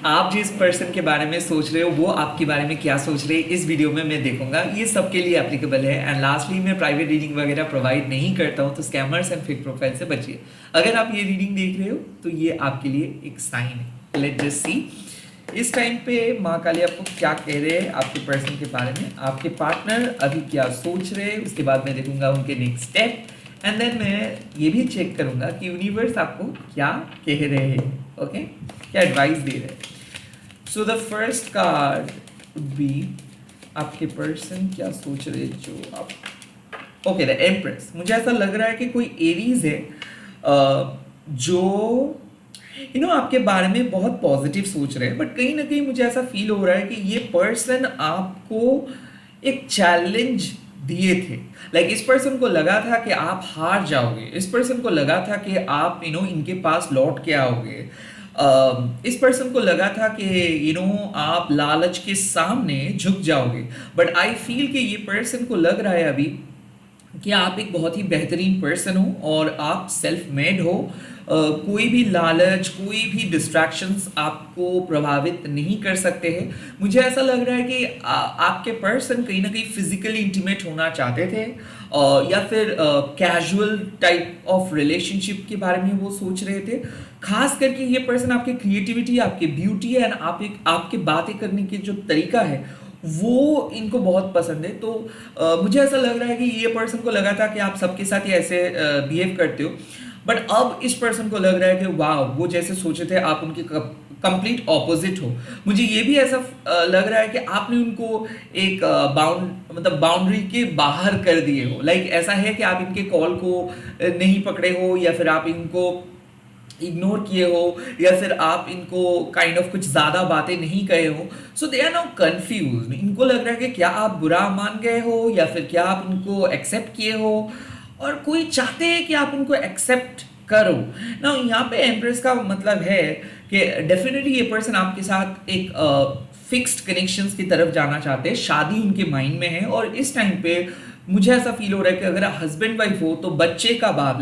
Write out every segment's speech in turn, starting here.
आप जिस पर्सन के बारे में सोच रहे हो वो आपके बारे में क्या सोच रहे हैं इस वीडियो में मैं देखूंगा। ये सबके लिए एप्लीकेबल है। एंड लास्टली मैं प्राइवेट रीडिंग वगैरह प्रोवाइड नहीं करता हूँ, तो स्कैमर्स एंड फेक प्रोफाइल से बचिए। अगर आप ये रीडिंग देख रहे हो तो ये आपके लिए एक साइन है। लेट जस्ट सी इस टाइम पे माँ काली आपको क्या कह रहे हैं आपके पर्सन के बारे में, आपके पार्टनर अभी क्या सोच रहे हैं। उसके बाद मैं देखूंगा उनके नेक्स्ट स्टेप, एंड देन मैं ये भी चेक करूंगा कि यूनिवर्स आपको क्या कह रहे हैं। ओके, क्या एडवाइस दे रहे हैं। So the first card be आपके पर्सन क्या सोच रहे हैं जो आप। Okay, the empress. मुझे ऐसा लग रहा है कि कोई एरीज है जो आपके बारे में बहुत पॉजिटिव सोच रहे हैं, बट कहीं ना कहीं मुझे ऐसा फील हो रहा है कि ये पर्सन आपको एक चैलेंज दिए थे। इस पर्सन को लगा था कि आप हार जाओगे, इस पर्सन को लगा था कि आप इनके पास लौट के आओगे, इस पर्सन को लगा था कि आप लालच के सामने झुक जाओगे। बट आई फील कि ये पर्सन को लग रहा है अभी कि आप एक बहुत ही बेहतरीन पर्सन हो और आप सेल्फ मेड हो। कोई भी लालच, कोई भी डिस्ट्रैक्शंस आपको प्रभावित नहीं कर सकते हैं। मुझे ऐसा लग रहा है कि आपके पर्सन कहीं ना कहीं फिजिकली इंटीमेट होना चाहते थे, या फिर कैजुअल टाइप ऑफ रिलेशनशिप के बारे में वो सोच रहे थे। खास करके ये पर्सन आपकी क्रिएटिविटी, आपकी ब्यूटी एंड आपके बातें करने के जो तरीका है वो इनको बहुत पसंद है। तो मुझे ऐसा लग रहा है कि ये पर्सन को लगा था कि आप सबके साथ ही ऐसे बिहेव करते हो, बट अब इस पर्सन को लग रहा है कि वाह, वो जैसे सोचे थे आप उनके कंप्लीट ऑपोजिट हो। मुझे ये भी ऐसा लग रहा है कि आपने उनको एक बाउंड्री के बाहर कर दिए हो। ऐसा है कि आप इनके कॉल को नहीं पकड़े हो, या फिर आप इनको इग्नोर किए हो, या फिर आप इनको काइंड ऑफ कुछ ज्यादा बातें नहीं कहे हो। सो दे आर नाउ कंफ्यूज। इनको लग रहा है कि क्या आप बुरा मान गए हो या फिर क्या आप उनको एक्सेप्ट किए हो, और कोई चाहते हैं कि आप उनको एक्सेप्ट करो ना। यहाँ पे एम्प्रेस का मतलब है कि डेफिनेटली ये पर्सन आपके साथ एक फिक्स्ड कनेक्शंस की तरफ जाना चाहते हैं। शादी उनके माइंड में है, और इस टाइम पे मुझे ऐसा फील हो रहा है कि अगर हस्बैंड वाइफ हो तो बच्चे का बाप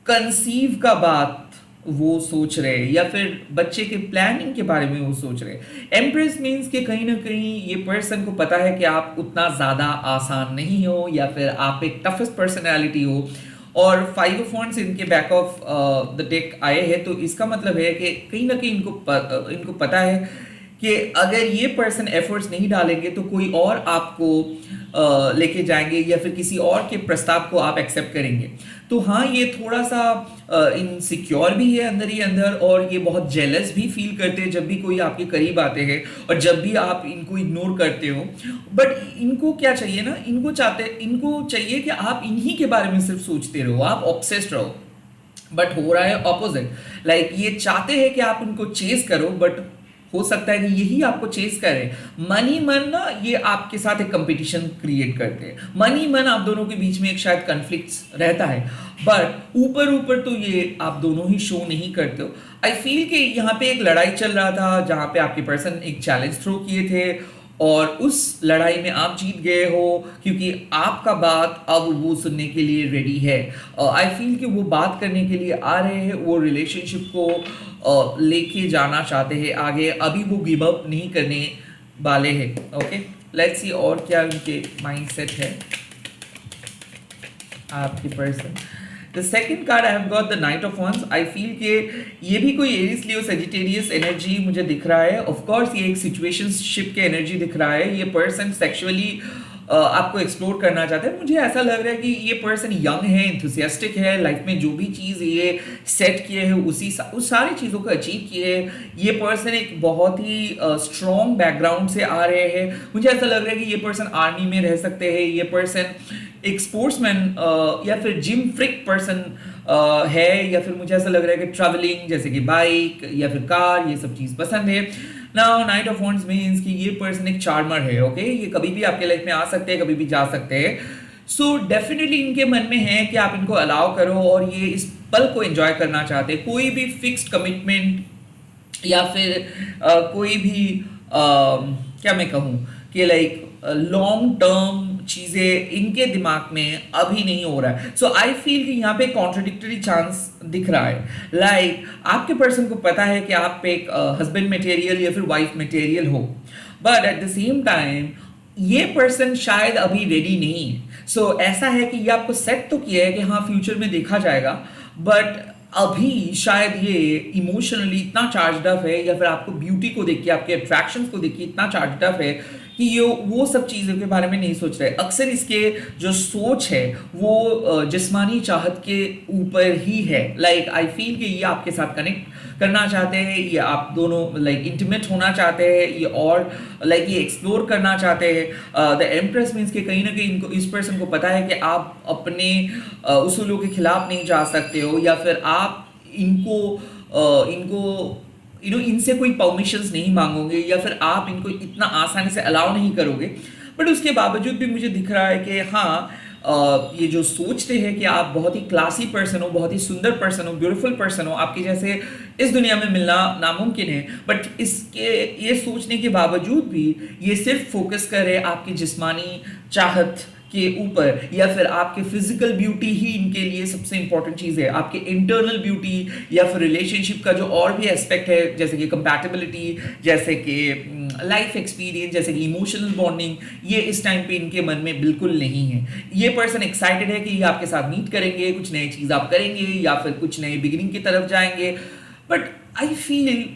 कंसीव का बात वो सोच रहे हैं, या फिर बच्चे के प्लानिंग के बारे में वो सोच रहे हैं। एम्प्रेस मीन्स कि कहीं ना कहीं ये पर्सन को पता है कि आप उतना ज़्यादा आसान नहीं हो, या फिर आप एक टफेस्ट पर्सनैलिटी हो। और 5 ऑफ वॉन्ड्स इनके बैक ऑफ द डेक आए हैं, तो इसका मतलब है कि कहीं ना कहीं इनको पता है कि अगर ये पर्सन एफर्ट्स नहीं डालेंगे तो कोई और आपको लेके जाएंगे, या फिर किसी और के प्रस्ताव को आप एक्सेप्ट करेंगे। तो हाँ, ये थोड़ा सा इनसिक्योर भी है अंदर ही अंदर, और ये बहुत जेलस भी फील करते हैं जब भी कोई आपके करीब आते हैं और जब भी आप इनको इग्नोर करते हो। बट इनको क्या चाहिए ना, इनको चाहिए कि आप इन्हीं के बारे में सिर्फ सोचते रहो, आप ऑब्सेस्ड रहो। बट हो रहा है ऑपोजिट। ये चाहते हैं कि आप उनको चेस करो, बट हो सकता है कि यही आपको चेस करे। मन ही मन ना ये आपके साथ एक कंपटीशन क्रिएट करते हैं। मन ही मन आप दोनों के बीच में एक शायद कन्फ्लिक्ट्स रहता है, बट ऊपर ऊपर तो ये आप दोनों ही शो नहीं करते हो। आई फील कि यहाँ पे एक लड़ाई चल रहा था जहाँ पे आपके पर्सन एक चैलेंज थ्रो किए थे, और उस लड़ाई में आप जीत गए हो, क्योंकि आपका बात अब वो सुनने के लिए रेडी है। आई फील कि वो बात करने के लिए आ रहे हैं, वो रिलेशनशिप को लेके जाना चाहते हैं आगे। अभी वो गिव अप नहीं करने वाले हैं। ओके, लेट्स सी और क्या उनके माइंडसेट है आपके person. The second card I have got the knight of wands. I feel कि ये भी कोई एरिस लियो सेजिटेरियस एनर्जी मुझे दिख रहा है। ऑफ कोर्स ये एक सिचुएशनशिप के एनर्जी दिख रहा है। ये पर्सन सेक्सुअली आपको एक्सप्लोर करना चाहते हैं। मुझे ऐसा लग रहा है कि ये पर्सन यंग है, इंथुसियास्टिक है, लाइफ में जो भी चीज़ ये सेट किए है उस सारी चीज़ों को अचीव किए है। ये पर्सन एक बहुत ही स्ट्रॉन्ग बैकग्राउंड से आ रहे हैं। मुझे ऐसा लग रहा है कि ये पर्सन आर्मी में रह सकते हैं, ये पर्सन एक स्पोर्ट्समैन या फिर जिम फ्रिक पर्सन है, या फिर मुझे ऐसा लग रहा है कि ट्रैवलिंग जैसे कि बाइक या फिर कार, ये सब चीज़ पसंद है। Now night of wands means कि ये पर्सन एक चार्मर है। ओके, ये कभी भी आपके लाइफ में आ सकते हैं, कभी भी जा सकते हैं। सो डेफिनेटली इनके मन में है कि आप इनको अलाउ करो, और ये इस पल को एंजॉय करना चाहते हैं। कोई भी फिक्स्ड कमिटमेंट या फिर कोई भी क्या मैं कहूँ कि लॉन्ग टर्म चीजें इनके दिमाग में अभी नहीं हो रहा है। सो आई फील कि यहाँ पे कॉन्ट्रडिक्टरी चांस दिख रहा है। लाइक आपके पर्सन को पता है कि आप एक हस्बैंड मटेरियल या फिर वाइफ मटेरियल हो, but at the same time ये पर्सन शायद अभी रेडी नहीं है। सो ऐसा है कि ये आपको सेट तो किया है कि हाँ फ्यूचर में देखा जाएगा, बट अभी शायद ये इमोशनली इतना चार्ज अप है, या फिर आपको ब्यूटी को देख के, आपके अट्रैक्शंस को देख के इतना चार्ज अप है कि ये वो सब चीज़ों के बारे में नहीं सोच रहे। अक्सर इसके जो सोच है वो जिस्मानी चाहत के ऊपर ही है। लाइक आई फील कि ये आपके साथ कनेक्ट करना चाहते हैं, ये आप दोनों लाइक इंटीमेट होना चाहते हैं, ये और लाइक ये एक्सप्लोर करना चाहते हैं। द एम्प्रेस मीन्स कि कहीं ना कहीं इनको, इस पर्सन को पता है कि आप अपने उसूलों के खिलाफ नहीं जा सकते हो, या फिर आप इनको इनसे कोई परमिशंस नहीं मांगोगे, या फिर आप इनको इतना आसानी से अलाउ नहीं करोगे। बट उसके बावजूद भी मुझे दिख रहा है कि हाँ ये जो सोचते हैं कि आप बहुत ही क्लासी पर्सन हो, बहुत ही सुंदर पर्सन हो, ब्यूटीफुल पर्सन हो, आपके जैसे इस दुनिया में मिलना नामुमकिन है, बट इसके ये सोचने के बावजूद भी ये सिर्फ फोकस करे आपकी जिस्मानी चाहत के ऊपर, या फिर आपके फिजिकल ब्यूटी ही इनके लिए सबसे इंपॉर्टेंट चीज़ है। आपके इंटरनल ब्यूटी या फिर रिलेशनशिप का जो और भी एस्पेक्ट है, जैसे कि कंपैटिबिलिटी, जैसे कि लाइफ एक्सपीरियंस, जैसे कि इमोशनल बॉन्डिंग, ये इस टाइम पे इनके मन में बिल्कुल नहीं है। ये पर्सन एक्साइटेड है कि ये आपके साथ मीट करेंगे, कुछ नई चीज़ आप करेंगे, या फिर कुछ नए बिगिनिंग की तरफ जाएंगे। बट आई फील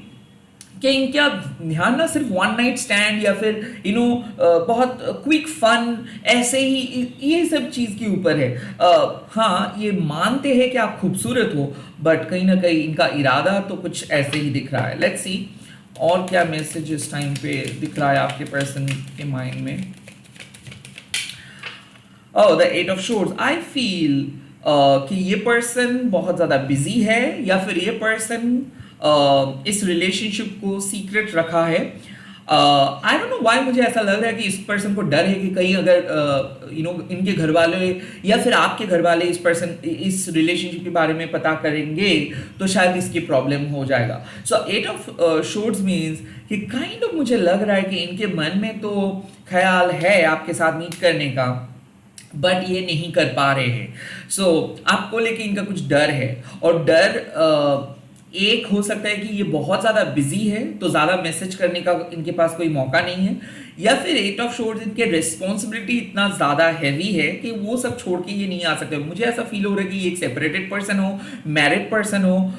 कि इनका ध्यान ना सिर्फ वन नाइट स्टैंड या फिर बहुत क्विक फन ऐसे ही ये सब चीज़ के ऊपर है। हाँ ये मानते हैं कि आप खूबसूरत हो, बट कहीं ना कहीं इनका इरादा तो कुछ ऐसे ही दिख रहा है। लेट्स सी और क्या मैसेज इस टाइम पे दिख रहा है आपके पर्सन के माइंड में। Oh the eight of swords, I feel कि ये पर्सन बहुत ज़्यादा बिजी है, या फिर ये पर्सन इस रिलेशनशिप को सीक्रेट रखा है। आई डोंट नो व्हाई मुझे ऐसा लग रहा है कि इस पर्सन को डर है कि कहीं अगर इनके घर वाले या फिर आपके घर वाले इस रिलेशनशिप के बारे में पता करेंगे तो शायद इसकी प्रॉब्लम हो जाएगा। सो एट ऑफ शोर्ड्स मीन्स कि काइंड ऑफ मुझे लग रहा है कि इनके मन में तो ख्याल है आपके साथ मीट करने का, बट ये नहीं कर पा रहे हैं। सो आपको लेके इनका कुछ डर है, और डर एक हो सकता है कि ये बहुत ज़्यादा बिजी है तो ज़्यादा मैसेज करने का इनके पास कोई मौका नहीं है, या फिर एट ऑफ शोर्ड्स इनके रिस्पॉन्सिबिलिटी इतना ज़्यादा हैवी है कि वो सब छोड़ के ये नहीं आ सकते। मुझे ऐसा फील हो रहा है कि ये एक सेपरेटेड पर्सन हो, मैरिड पर्सन हो,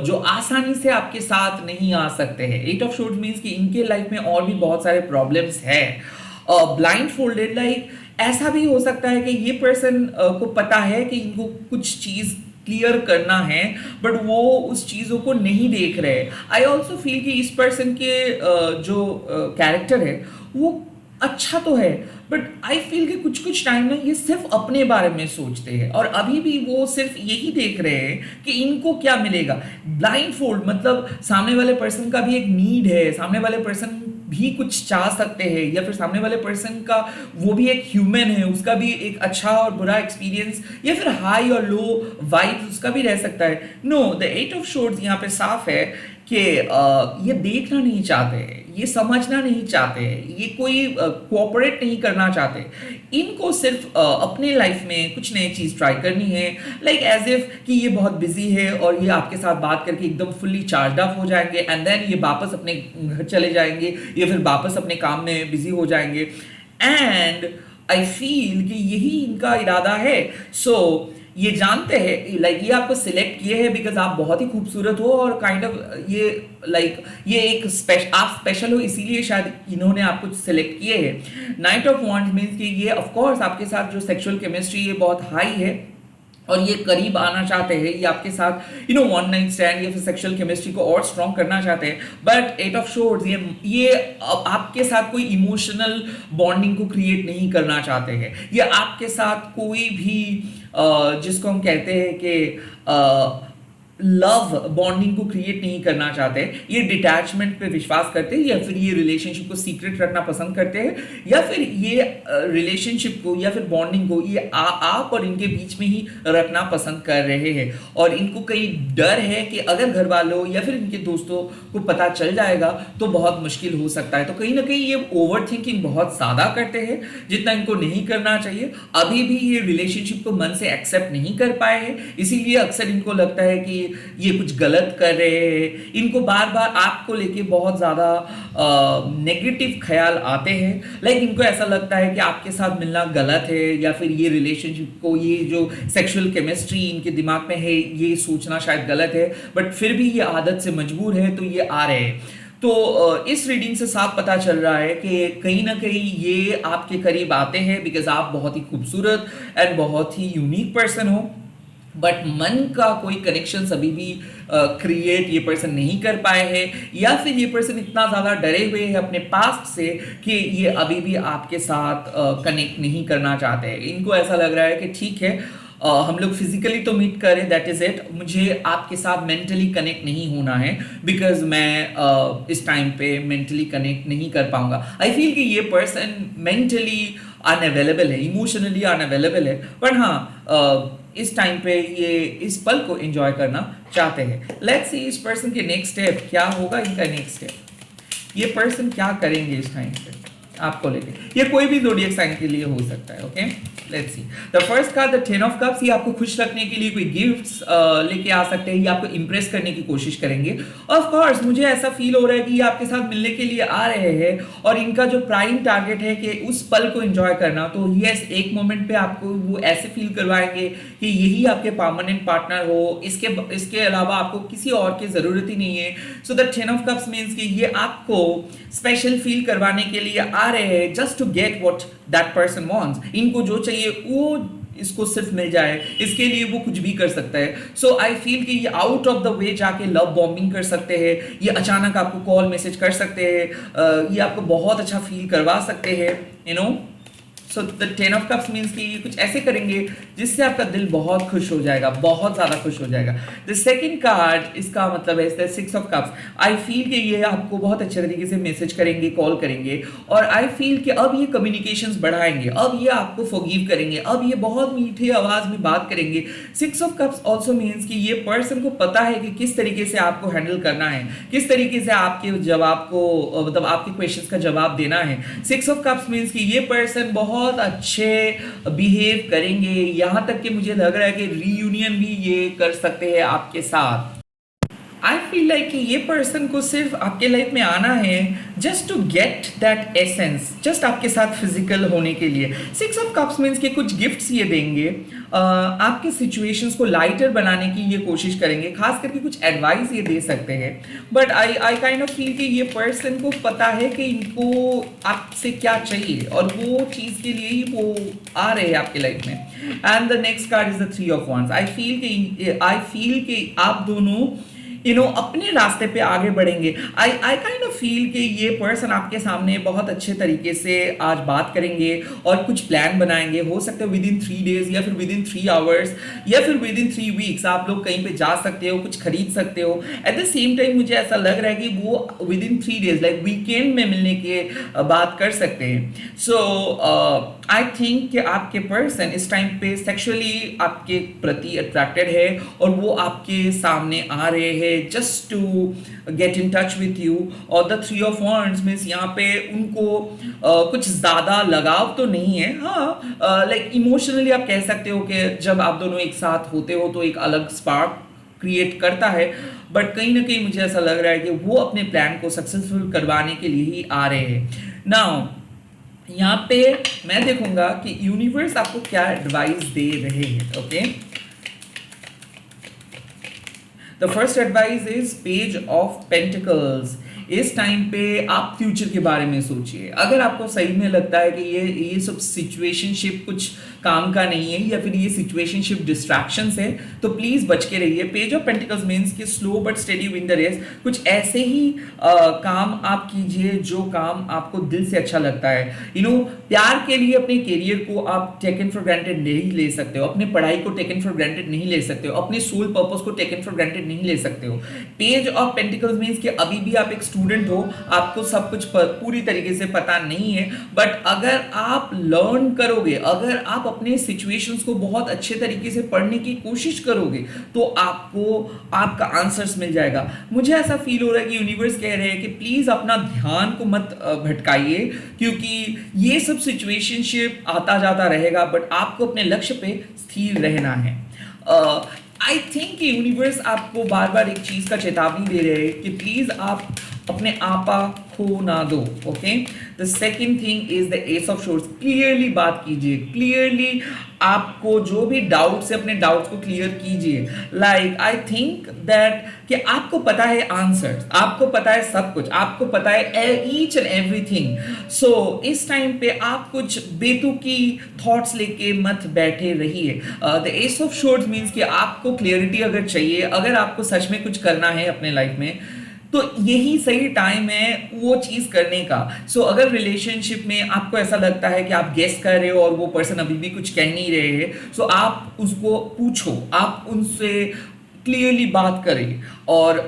जो आसानी से आपके साथ नहीं आ सकते हैं। एट ऑफ शोर्ड्स मीन्स कि इनके लाइफ में और भी बहुत सारे प्रॉब्लम्स है। ब्लाइंड फोल्डेड, लाइक ऐसा भी हो सकता है कि ये पर्सन को पता है कि इनको कुछ चीज़ क्लियर करना है, बट वो उस चीज़ों को नहीं देख रहे। आई ऑल्सो फील कि इस पर्सन के जो कैरेक्टर है वो अच्छा तो है, बट आई फील कि कुछ कुछ टाइम में ये सिर्फ अपने बारे में सोचते हैं, और अभी भी वो सिर्फ यही देख रहे हैं कि इनको क्या मिलेगा। ब्लाइंड फोल्ड मतलब सामने वाले पर्सन का भी एक नीड है, सामने वाले पर्सन भी कुछ चाह सकते हैं, या फिर सामने वाले पर्सन का वो भी एक ह्यूमन है, उसका भी एक अच्छा और बुरा एक्सपीरियंस या फिर हाई और लो वाइब्स उसका भी रह सकता है। नो, द एट ऑफ शोर्ड्स यहाँ पे साफ है कि ये देखना नहीं चाहते, ये समझना नहीं चाहते, ये कोई कोऑपरेट नहीं करना चाहते। इनको सिर्फ अपने लाइफ में कुछ नई चीज़ ट्राई करनी है, लाइक एज इफ कि ये बहुत बिजी है और ये आपके साथ बात करके एकदम फुल्ली चार्ज अप हो जाएंगे, एंड देन ये वापस अपने घर चले जाएंगे या फिर वापस अपने काम में बिजी हो जाएंगे। एंड आई फील कि यही इनका इरादा है। सो ये जानते हैं, लाइक ये आपको सिलेक्ट किए हैं बिकॉज आप बहुत ही खूबसूरत हो, और काइंड ऑफ ये लाइक ये एक आप स्पेशल हो, इसीलिए शायद इन्होंने आपको सिलेक्ट किए हैं। नाइट ऑफ वॉन्ड्स मीन्स कि ये ऑफ कोर्स आपके साथ जो सेक्सुअल केमिस्ट्री ये बहुत हाई है, और ये करीब आना चाहते हैं, ये आपके साथ वन नाइट स्टैंड या फिर सेक्सुअल केमिस्ट्री को और स्ट्रॉन्ग करना चाहते हैं। बट एट ऑफ शोर्ड्स ये आपके साथ कोई इमोशनल बॉन्डिंग को क्रिएट नहीं करना चाहते हैं। ये आपके साथ कोई भी जिसको हम कहते हैं कि लव बॉन्डिंग को क्रिएट नहीं करना चाहते, ये डिटैचमेंट पे विश्वास करते हैं, या फिर ये रिलेशनशिप को सीक्रेट रखना पसंद करते हैं, या फिर ये रिलेशनशिप को या फिर बॉन्डिंग को ये आप और इनके बीच में ही रखना पसंद कर रहे हैं। और इनको कई डर है कि अगर घर वालों या फिर इनके दोस्तों को पता चल जाएगा तो बहुत मुश्किल हो सकता है। तो कहीं ना कहीं ये ओवर थिंकिंग बहुत ज़्यादा करते हैं, जितना इनको नहीं करना चाहिए। अभी भी ये रिलेशनशिप को मन से एक्सेप्ट नहीं कर पाए हैं, इसीलिए अक्सर इनको लगता है कि ये कुछ गलत कर रहे हैं। इनको बार बार आपको लेके बहुत ज़्यादा नेगेटिव ख्याल आते हैं। लाइक इनको ऐसा लगता है कि आपके साथ मिलना गलत है, या फिर ये रिलेशनशिप को, ये जो सेक्सुअल केमिस्ट्री इनके दिमाग में है, ये सोचना शायद गलत है, बट फिर भी ये आदत से मजबूर है तो ये आ रहे हैं। तो इस रीडिंग से साफ पता चल रहा है कि कहीं ना कहीं ये आपके करीब आते हैं बिकॉज आप बहुत ही खूबसूरत एंड बहुत ही यूनिक पर्सन हो, बट मन का कोई कनेक्शन अभी भी क्रिएट ये पर्सन नहीं कर पाए हैं, या फिर ये पर्सन इतना ज़्यादा डरे हुए हैं अपने पास्ट से कि ये अभी भी आपके साथ कनेक्ट नहीं करना चाहते हैं। इनको ऐसा लग रहा है कि ठीक है, हम लोग फिजिकली तो मीट करें, दैट इज इट, मुझे आपके साथ मेंटली कनेक्ट नहीं होना है बिकॉज मैं इस टाइम पे मेंटली कनेक्ट नहीं कर पाऊंगा। आई फील कि ये पर्सन मेंटली अनअवेलेबल है, इमोशनली अनअवेलेबल है, पर हाँ इस टाइम पे ये इस पल को एंजॉय करना चाहते हैं। लेट्स सी इस पर्सन के नेक्स्ट स्टेप क्या होगा। इनका नेक्स्ट स्टेप, ये पर्सन क्या करेंगे इस टाइम पे आपको लेके। ये कोई भी ज़ोडिएक साइन के लिए हो सकता है। Okay, let's see the first card, the 10 of cups. ये आपको खुश रखने के लिए कोई गिफ्ट्स लेके आ सकते हैं, ये आपको इंप्रेस करने की कोशिश करेंगे। ऑफ कोर्स मुझे ऐसा फील हो रहा है कि ये आपके साथ मिलने के लिए आ रहे हैं, और इनका जो प्राइम टारगेट है कि उस पल को एंजॉय करना। तो यस, एक मोमेंट पे आपको वो ऐसे फील करवाएंगे कि यही आपके परमानेंट पार्टनर हो, इसके अलावा आपको किसी और की ज़रूरत ही नहीं है। So the 10 of cups means कि ये आपको स्पेशल फील करवाने के लिए आ रहे हैं, just to get what that person wants. इनको जो चाहिए वो इसको सिर्फ मिल जाए, इसके लिए वो कुछ भी कर सकता है। सो आई फील कि ये आउट ऑफ द वे जाके लव बॉम्बिंग कर सकते हैं, ये अचानक आपको कॉल मैसेज कर सकते हैं, ये आपको बहुत अच्छा फील करवा सकते हैं, you know. So the 10 of cups means कि कुछ ऐसे करेंगे जिससे आपका दिल बहुत खुश हो जाएगा, बहुत ज़्यादा खुश हो जाएगा। द सेकंड कार्ड, इसका मतलब है 6 ऑफ कप्स। आई फील कि ये आपको बहुत अच्छे तरीके से मैसेज करेंगे, कॉल करेंगे, और आई फील कि अब ये कम्युनिकेशंस बढ़ाएंगे, अब ये आपको फॉरगिव करेंगे, अब ये बहुत मीठी आवाज़ में बात करेंगे। 6 ऑफ कप्स ऑल्सो मीन्स कि ये पर्सन को पता है कि किस तरीके से आपको हैंडल करना है, किस तरीके से आपके जवाब को, मतलब आपके क्वेश्चन का जवाब देना है। 6 ऑफ कप्स मीन्स कि ये पर्सन बहुत अच्छे बिहेव करेंगे, यहां तक कि मुझे लग रहा है कि रीयूनियन भी ये कर सकते हैं आपके साथ। आई फील लाइक कि ये पर्सन को सिर्फ आपके लाइफ में आना है just to get that essence, just आपके साथ फिजिकल होने के लिए। 6 ऑफ कप्स मीन्स के कुछ गिफ्ट्स ये देंगे, आपके सिचुएशंस को लाइटर बनाने की ये कोशिश करेंगे, खास करके कुछ एडवाइस ये दे सकते हैं। But I kind of feel कि ये पर्सन को पता है कि इनको आपसे क्या चाहिए, और वो चीज़ के लिए ही वो आ रहे हैं आपके लाइफ में। And the next card is the 3 of wands। I feel कि आप दोनों अपने रास्ते पे आगे बढ़ेंगे। आई काइंड ऑफ फील कि ये पर्सन आपके सामने बहुत अच्छे तरीके से आज बात करेंगे और कुछ प्लान बनाएंगे। हो सकता है विद इन 3 days, या फिर विद इन 3 hours, या फिर विद इन 3 weeks आप लोग कहीं पे जा सकते हो, कुछ खरीद सकते हो। एट द सेम टाइम मुझे ऐसा लग रहा है कि वो with in 3 days like weekend में मिलने के बात कर सकते हैं। सो आई थिंक कि आपके पर्सन इस टाइम पे सेक्सुअली आपके प्रति अट्रैक्टेड है, और वो आपके सामने आ रहे हैं just to get in touch with you। और the 3 of wands means यहाँ पे उनको कुछ ज़्यादा लगाव तो नहीं है, हाँ लाइक इमोशनली आप कह सकते हो कि जब आप दोनों एक साथ होते हो तो एक अलग स्पार्क क्रिएट करता है। बट कहीं ना कहीं मुझे ऐसा लग रहा है कि वो अपने प्लान को सक्सेसफुल करवाने के लिए ही आ रहे हैं। नाउ यहाँ पे मैं देखूंगा कि यूनिवर्स आपको क्या एडवाइस दे रहे हैं। Okay, The first advice is Page of Pentacles। इस टाइम पे आप फ्यूचर के बारे में सोचिए। अगर आपको सही में लगता है कि ये सब सिचुएशनशिप कुछ काम का नहीं है या फिर ये सिचुएशनशिप डिस्ट्रैक्शंस है, तो प्लीज बच के रहिए। पेज ऑफ पेंटिकल्स मींस कि slow but steady win the race. कुछ ऐसे ही काम आप कीजिए जो काम आपको दिल से अच्छा लगता है। प्यार के लिए अपने करियर को आप टेकन फॉर ग्रांटेड नहीं ले सकते हो, अपने पढ़ाई को टेकन फॉर ग्रांटेड नहीं ले सकते हो, अपने सोल पर्पस को टेकन फॉर ग्रांटेड नहीं ले सकते हो। पेज ऑफ पेंटिकल्स मींस कि अभी भी आप एक स्टूडेंट हो, आपको सब कुछ पूरी तरीके से पता नहीं है, बट अगर आप लर्न करोगे, अगर आप अपने सिचुएशंस को बहुत अच्छे तरीके से पढ़ने की कोशिश करोगे, तो आपको आपका आंसर्स मिल जाएगा। मुझे ऐसा फील हो रहा है कि यूनिवर्स कह रहे हैं कि प्लीज अपना ध्यान को मत भटकाइए, क्योंकि ये सब सिचुएशनशिप आता जाता रहेगा, बट आपको अपने लक्ष्य पे स्थिर रहना है। आई थिंक यूनिवर्स आपको बार बार एक चीज का चेतावनी दे रहे हैं कि प्लीज आप अपने आपा खो ना दो। Okay, the second thing is the S of shores. Clearly बात कीजिए, क्लियरली आपको जो भी डाउट्स है अपने डाउट्स को क्लियर कीजिए। लाइक आई थिंक दैट कि आपको पता है आंसर्स, आपको पता है सब कुछ, आपको पता है ईच एंड एवरीथिंग। सो इस टाइम पे आप कुछ बेतुकी थॉट्स लेके मत बैठे रहिए। The S of shores means कि आपको क्लियरिटी अगर चाहिए, अगर आपको सच में कुछ करना है अपने लाइफ में, तो यही सही टाइम है वो चीज करने का। सो अगर रिलेशनशिप में आपको ऐसा लगता है कि आप गेस कर रहे हो और वो पर्सन अभी भी कुछ कह नहीं रहे हैं, सो आप उसको पूछो, आप उनसे क्लियरली बात करें, और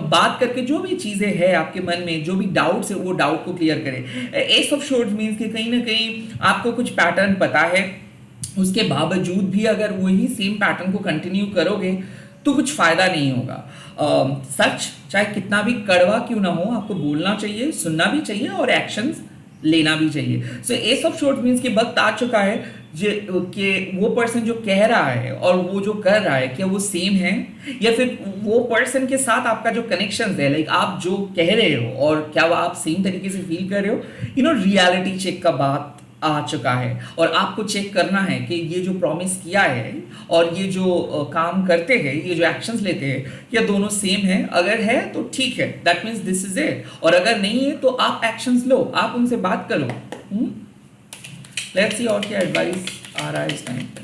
बात करके जो भी चीजें हैं आपके मन में, जो भी डाउट्स है, वो डाउट को क्लियर करें। एस ऑफ शोर्ड्स मीन्स कि कहीं ना कहीं आपको कुछ पैटर्न पता है, उसके बावजूद भी अगर वही सेम पैटर्न को कंटिन्यू करोगे तो कुछ फायदा नहीं होगा। सच चाहे कितना भी कड़वा क्यों ना हो, आपको बोलना चाहिए, सुनना भी चाहिए और एक्शंस लेना भी चाहिए। सो एस ऑफ शोर्ड्स मीन्स कि वक्त आ चुका है कि वो पर्सन जो कह रहा है और वो जो कर रहा है, क्या वो सेम है, या फिर वो पर्सन के साथ आपका जो कनेक्शन है, लाइक आप जो कह रहे हो और क्या वो आप सेम तरीके से फील कर रहे हो। रियलिटी चेक का बात आ चुका है और आपको चेक करना है कि ये जो प्रॉमिस किया है और ये जो काम करते हैं, ये जो एक्शंस लेते हैं, क्या दोनों सेम है। अगर है तो ठीक है, that means this is it, और अगर नहीं है तो आप एक्शंस लो, आप उनसे बात करो। लेट्स सी और क्या एडवाइस आ रहा है इस टाइम पे।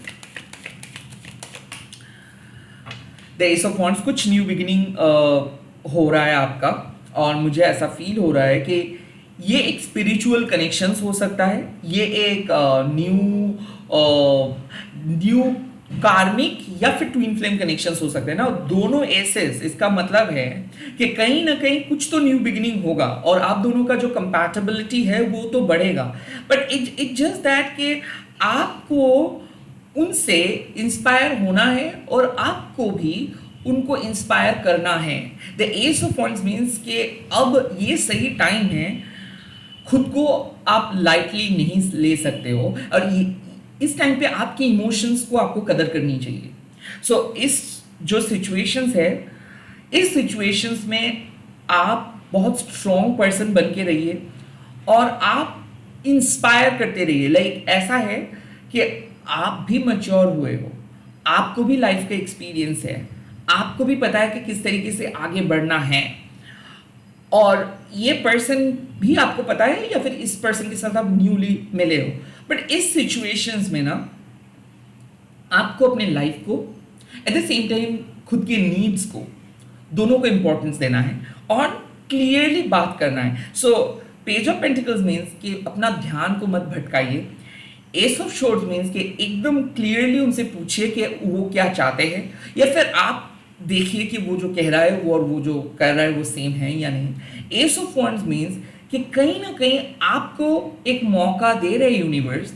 द एस ऑफ वॉन्ड्स, कुछ न्यू बिगिनिंग हो रहा है आपका, और मुझे ऐसा फील हो रहा है कि ये एक स्पिरिचुअल कनेक्शंस हो सकता है, ये एक न्यू कार्मिक या फिर ट्विन फ्लेम कनेक्शंस हो सकते हैं ना। दोनों एसेस, इसका मतलब है कि कहीं ना कहीं कुछ तो न्यू बिगिनिंग होगा और आप दोनों का जो कंपैटिबिलिटी है वो तो बढ़ेगा, बट इट जस्ट दैट कि आपको उनसे इंस्पायर होना है और आपको भी उनको इंस्पायर करना है। The S of wands means कि अब ये सही टाइम है, खुद को आप लाइटली नहीं ले सकते हो, और इस टाइम पे आपके इमोशंस को आपको कदर करनी चाहिए। सो इस जो सिचुएशंस है, इस सिचुएशंस में आप बहुत स्ट्रॉन्ग पर्सन बन के रहिए और आप इंस्पायर करते रहिए। लाइक ऐसा है कि आप भी मैच्योर हुए हो, आपको भी लाइफ का एक्सपीरियंस है, आपको भी पता है कि किस तरीके से आगे बढ़ना है, और ये पर्सन भी आपको पता है, या फिर इस पर्सन के साथ आप न्यूली मिले हो। बट इस सिचुएशंस में ना आपको अपने लाइफ को एट द सेम टाइम खुद के नीड्स को, दोनों को इंपॉर्टेंस देना है और क्लियरली बात करना है। So page of pentacles means कि अपना ध्यान को मत भटकाइए। एस ऑफ शोर्ड्स मीन्स कि एकदम क्लियरली उनसे पूछिए कि वो क्या चाहते हैं, या फिर आप देखिए कि वो जो कह रहा है वो और वो जो कर रहा है वो सेम है या नहीं। एस ऑफ वॉन्ड्स मीन्स कि कहीं ना कहीं आपको एक मौका दे रहे यूनिवर्स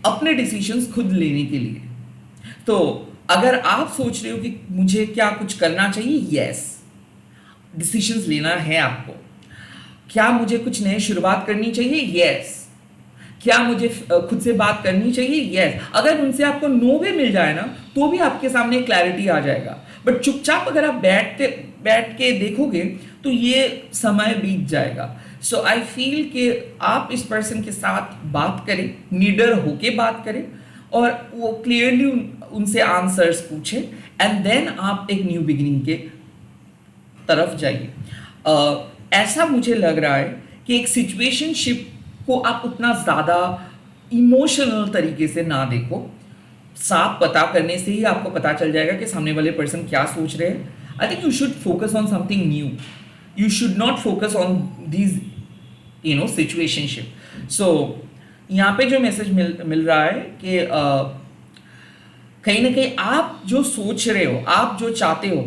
अपने डिसीजंस खुद लेने के लिए। तो अगर आप सोच रहे हो कि मुझे क्या कुछ करना चाहिए, यस, डिसीजंस लेना है आपको। क्या मुझे कुछ नई शुरुआत करनी चाहिए, यस। क्या मुझे खुद से बात करनी चाहिए, यस। अगर उनसे आपको नो भी मिल जाए ना, तो भी आपके सामने क्लैरिटी आ जाएगा। बट चुपचाप अगर आप बैठ के देखोगे तो ये समय बीत जाएगा। सो आई फील कि आप इस पर्सन के साथ बात करें, निडर होके बात करें, और वो क्लियरली उनसे आंसर्स पूछें, एंड देन आप एक न्यू बिगिनिंग के तरफ जाइए। ऐसा मुझे लग रहा है कि एक सिचुएशनशिप को आप उतना ज़्यादा इमोशनल तरीके से ना देखो। साफ पता करने से ही आपको पता चल जाएगा कि सामने वाले पर्सन क्या सोच रहे हैं। I think you should focus on something new, you should not focus on these situationship. So यहाँ पे जो मैसेज मिल रहा है कि कहीं ना कहीं आप जो सोच रहे हो, आप जो चाहते हो,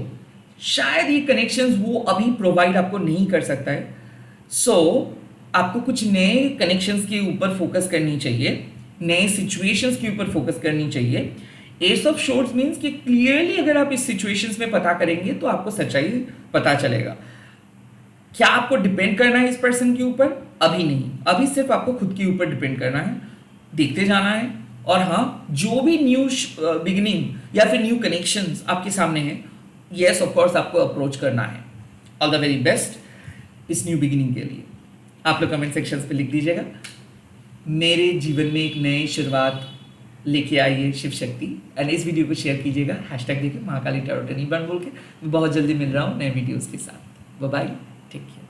शायद ये कनेक्शंस वो अभी प्रोवाइड आपको नहीं कर सकता है। सो आपको कुछ नए कनेक्शंस के ऊपर फोकस करनी चाहिए, नए सिचुएशंस के ऊपर फोकस करनी चाहिए। एस ऑफ शॉर्ट्स मीन्स कि क्लियरली अगर आप इस सिचुएशंस में पता करेंगे तो आपको सच्चाई पता चलेगा। क्या आपको डिपेंड करना है इस पर्सन के ऊपर? अभी नहीं, अभी सिर्फ आपको खुद के ऊपर डिपेंड करना है, देखते जाना है। और हाँ, जो भी न्यू बिगिनिंग या फिर न्यू कनेक्शंस आपके सामने हैं, यस ऑफ कोर्स आपको अप्रोच करना है। ऑल द वेरी बेस्ट इस न्यू बिगिनिंग के लिए। आप लोग कमेंट सेक्शंस पे लिख दीजिएगा, मेरे जीवन में एक नई शुरुआत लेके आई है शिव शक्ति। एंड इस वीडियो को शेयर कीजिएगा, हैशटैग देखिए महाकाली टैरोट एनीवन बोल के। मैं बहुत जल्दी मिल रहा हूँ नए वीडियोस के साथ। Bye bye, take care.